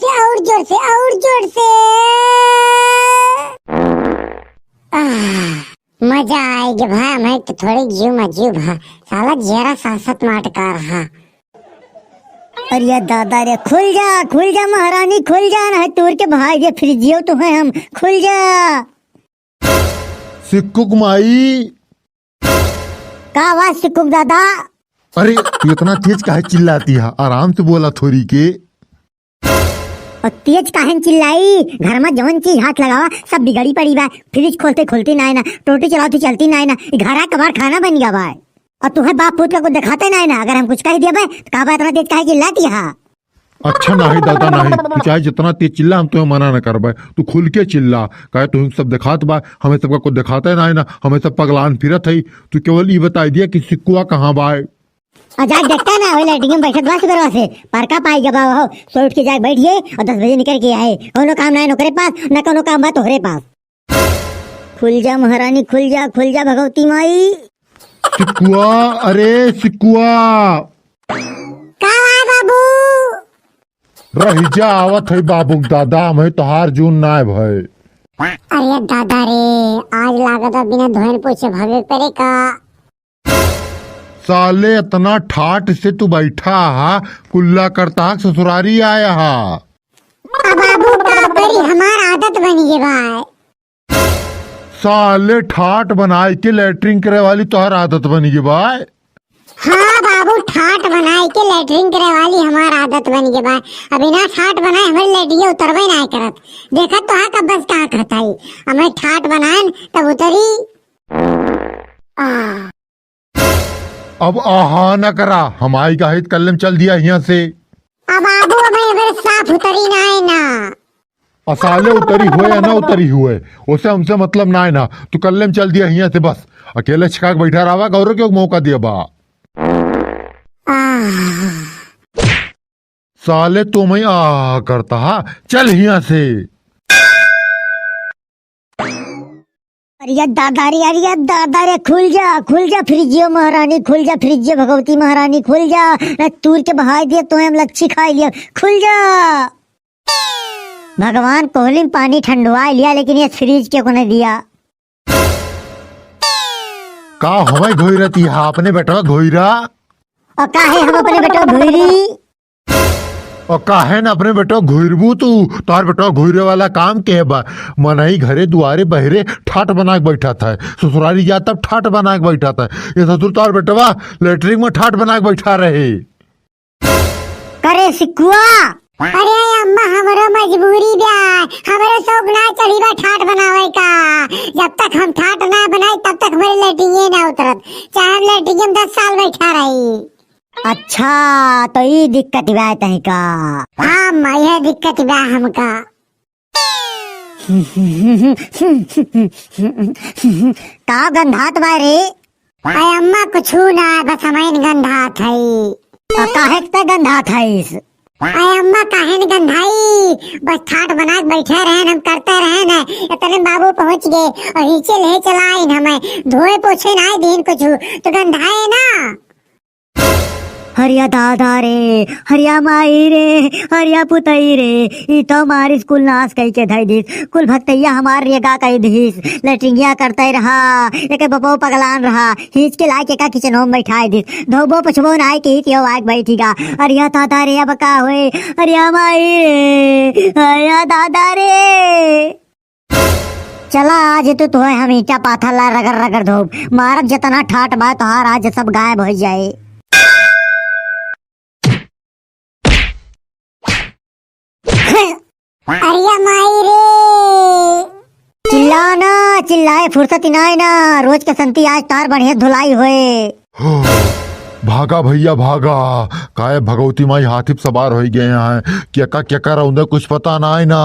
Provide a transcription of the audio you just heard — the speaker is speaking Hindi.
से और जोर से और जोर से। मजा आएगी भाई, मैं तो थोड़ी जीव मजीव है साला जरा सासत माटका रहा। अरे दादा रे खुल जा महारानी खुल जा, ना तोड़ के भाई ये फ्रिजियो तो है हम, खुल जा। सिक्कुक माई। का आवाज सिक्कुक दादा? अरे तू इतना तेज काहे चिल्लाती है, आराम से बोला थोड़ी के। और तेज काहे चिल्लाई, घर में जवन चीज हाथ लगावा सब बिगड़ी पड़ी बा। फ्रिज खोलते खोलती ना है ना, टोटी चलाती चलती ना है ना, घर कबार खाना बन गया बा। और तुम्हें बाप पुत्र को दिखाते ना है ना, अगर हम कुछ कह दिया भाई तो कहा बा इतना तेज काहे चिल्लाती है? अच्छा नहीं दादा नहीं, तू चाहे जितना तेज चिल्ला हम तुम्हें मना न कर बा, तू खुल के चिल्ला। कहे तुम सब दिखात बा, हमें सबका कुछ दिखाते ना है ना, हमें सब पगलान फिरत है। तू केवल ये बता दिया कि सिक्कुआ कहाँ बा। जाग देखता ना वही लाइटिंग में बैठक बात करवा से पारका पाई गबा हो, सो उठ के जाग बैठिए और 10 बजे निकल के आए। कोनो काम ना नौकरे पास न कोनो काम बा तोहरे पास। खुल जा महारानी खुल जा भगवती माई। सिक्कुआ, अरे सिक्कुआ का बाबू? रही जा आवत है बाबू दादा, हमें तोहार जून ना भय। अरे दादा रे आज लागत बिना धोन पूछे भागे परे का। साले इतना ठाट से तू बैठा हा, कुल्ला करता ससुरारी आया हा। बाबू का बड़ी हमार आदत बनी है भाई। साले ठाट बनाए के लेटरिंग करे वाली तोहर आदत बनी गई भाई। हाँ बाबू ठाट बनाए के लेटरिंग करे वाली हमार आदत बन गई भाई। अभी ना ठाट बनाए हमारी लेटरिंग उतरवे ना करत। देखा तो हाँ कब बस कहाँ खताई हमें ठाट बनाए तब उतरी। अब आहा न करा, हमारी गाहित कल्लम चल दिया यहाँ से। अब बाबू हमें साफ उतरी ना है ना। असाले उतरी हुए या ना उतरी हुए उसे हमसे मतलब ना है ना, तू कल्लम चल दिया यहाँ से बस। अकेले छिका बैठा रहा गौरव क्यों मौका दिया बा। साले तो मैं आ करता हा, चल यहाँ से। अरे दादा रे खुल जा फ्रिजियो महारानी खुल जा, फ्रिजियो भगवती महारानी खुल जा, न तूर के बहाई दिया तो हम लच्छी खाई लिया, खुल जा। भगवान कोहली में पानी ठंडवा लिया लेकिन ये फ्रिज क्यों को नहीं दिया? का हमें घोईरती हा अपने बेटा घोईरा। और काहे हम अपने बेटा घोईरी? और काहे न अपने बेटा घुरबू, तू तार बेटा घुरे वाला काम के बा। मनई घरे दुआरे बहरे ठाट बना के बैठा था, ससुरारी जा तब ठाट बना के बैठा था। ये ससुर तार बेटवा लेटरिंग में ठाट बना के बैठा रहे। करे सिकुआ। अरे अम्मा हमारा मजबूरी बा, हमारे शौक ना चढ़ी बा ठाट बनावे का। जब तक हम ठाट ना बनाए तब तक हमारी लेटरिंग ना उतरत, चाहे हम लेटरिंग में 10 साल बैठा रही। अच्छा तो ये दिक्कत बा तही का। हाँ माँ यह दिक्कत बा हमका। का गंधात बा रे? अरे अम्मा कुछ ना बस हमें गंधात है। और काहे के गंधात है इस? अरे अम्मा काहे न गंधाई, बस ठाट बना के बैठे रहे हम करते रहे न, इतने बाबू पहुँच गए और नीचे ले चलाए हमें धोए पोछे ना दिन कुछ तो गंधाए ना। हरिया दादा रे, हरिया माई रे, हरिया पुतई रे, ई तो हमारी स्कूल नाश कही के धई दिस, कुल भक्तैया हमार रेगा कही दिस, लेटरिंगिया करते रहा, एक बपो पगलान रहा, हिच के लाके का किचन होम बैठाई दिस, धोबो पछबो नाय के ही क्यों आग बैठीगा। हरिया दादा रे अब का हुए, हरिया माई रे, हरिया दादा रे। चला आज तो है हम ईटा पाथर ला रगड़ रगड़ धोब, मारब जतना ठाट बा तोहार आज सब गायब हो जाए। अरे माई रे चिल्लाना चिल्लाए फुर्सत ना ना, रोज के संती आज तार बढ़िया धुलाई हुए। भागा भैया भागा, काय भगवती माई हाथी सवार हो गए हैं, क्या का रहा कुछ पता ना है ना।